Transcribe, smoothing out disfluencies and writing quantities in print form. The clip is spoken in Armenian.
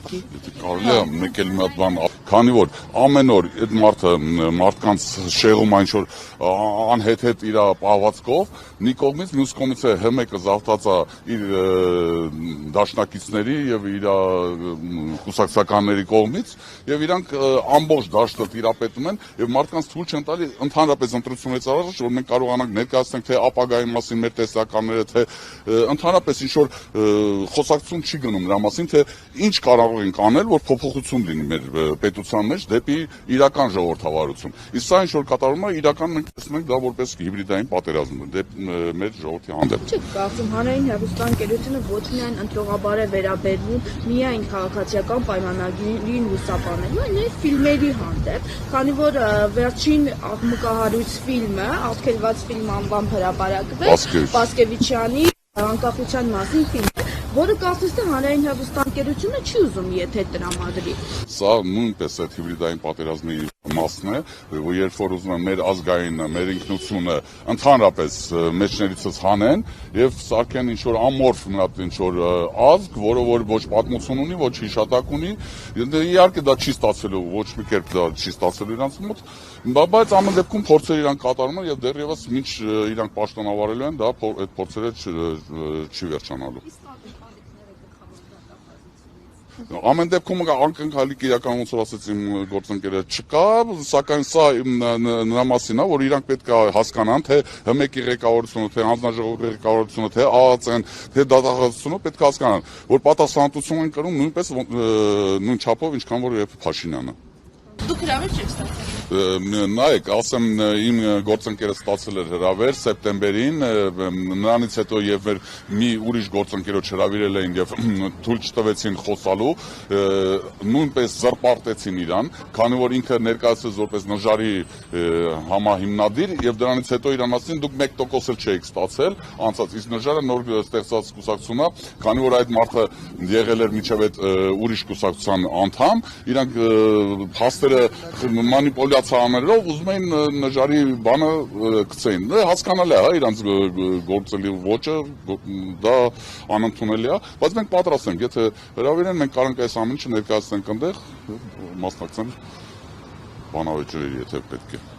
ուղղակի։ Կարելի է մեկ էլ մի հատ բան, քանի որ ամեն օր այդ մարդկանց շեղում այն որ անհետ իր պահվածքով, մի կողմից, մյուս կողմից է հմեկը զավթած է իր դաշնակիցների եւ իր կուսակցականների կողմից եւ իրանք ամբողջ դաշտը տիրապետում են եւ մարդկանց թույլ չեն տալի ընդհանրապես ընտրությունից առաջ որ մենք կարողանանք ներկայացնենք թե ապագայի մասին մեր տեսականները թե ընդհանրապես ինչ որ խոսակցություն չի գնում նրա մասին թե ինչ կարող ենք անել որ փոփոխություն լինի մեր պետության մեջ դեպի իրական ժողովրդավարություն։ Իսկ սա ինչ որ կատարվում է իրական մենք տեսնում ենք դա որպես հիբրիդային պատերազմ մեր ժողովրդի հանդեպ։ Չեք կարծում հանրային հեռուստաընկերությունը ոչ միայն ընտրողաբար է վերաբերվում միայն քաղաքացիական պայմանագրին լուսաբանելու, այլ ֆիլմերի հանդեպ, քանի որ վերջին աղմուկահարույց ֆիլմը, աղքելված ֆիլմ անվամբ հրապարակվեց Պասկևիչյանի անկախության մասին ֆիլմ, որը կարծես թե հանրային հեռուստաընկերությունը չի ուզում եթե տրամադրի։ Սա նույնպես այդ հիբրիդային պատերազմի մասն է, որ երբ որ ուզում են մեր ազգայինը, մեր ինքնությունը ընդհանրապես մեջներիցս հանեն եւ սարքեն ինչ որ ամորֆ մի հատ ինչ որ ազգ, որը որ ոչ պատմություն ունի, ոչ հիշատակ ունի, իհարկե դա չի ստացվելու, ոչ մի կերպ դա չի ստացվելու իրանց մոտ, բայց ամեն դեպքում փորձեր իրանք կատարում են եւ դեռևս մինչ իրանք պաշտոնավարելու են, դա այդ փորձերը չի վերջանալու։ Ամեն դեպքում անկնկալի իրական ոնց որ ասեց իմ գործընկերը չկա, սակայն սա նրա մասին է, որ իրանք պետք է հասկանան, թե ՀՄԷԿ-ի ղեկավարությունը, թե հանձնաժողովի ղեկավարությունը, թե ԱԱԾ-ն, թե դատախազությունը պետք է հասկանան, որ պատասխանատվություն են կրում նույնպես նույն չափով, ինչքան որ Փաշինյանը։ Դուք հրավեր չեք ստացել։ Նայեք, ասեմ իմ գործընկերը ստացել էր հրավեր սեպտեմբերին, նրանից հետո եւ մեր մի ուրիշ գործընկերոջ հրավիրել էին եւ թույլ չտվեցին խոսալու, նույնպես զրպարտեցին իրան, քանի որ ինքը ներկայացրեց որպես նժարի համահիմնադիր եւ դրանից հետո իրան ասին դուք 1% էլ չէիք ստացել, անցած իսկ նժարը նոր ստեղծած կուսակցությունա, քանի որ այդ մարդը եղել էր միջև այդ ուրիշ կուսակցության անդամ, իրանք հաստերը մանիպուլյացիա աներով ուզում էին նժարի բանը գցեին։ Հասկանալի է, հա, իրանց գործելի ոճը, դա անընդունելի է, բայց մենք պատրաստ ենք, եթե հրավիրեն, մենք կարող ենք այս ամենը ներկայացնենք այնտեղ, մասնակցենք բանավեճերի, եթե պետք է։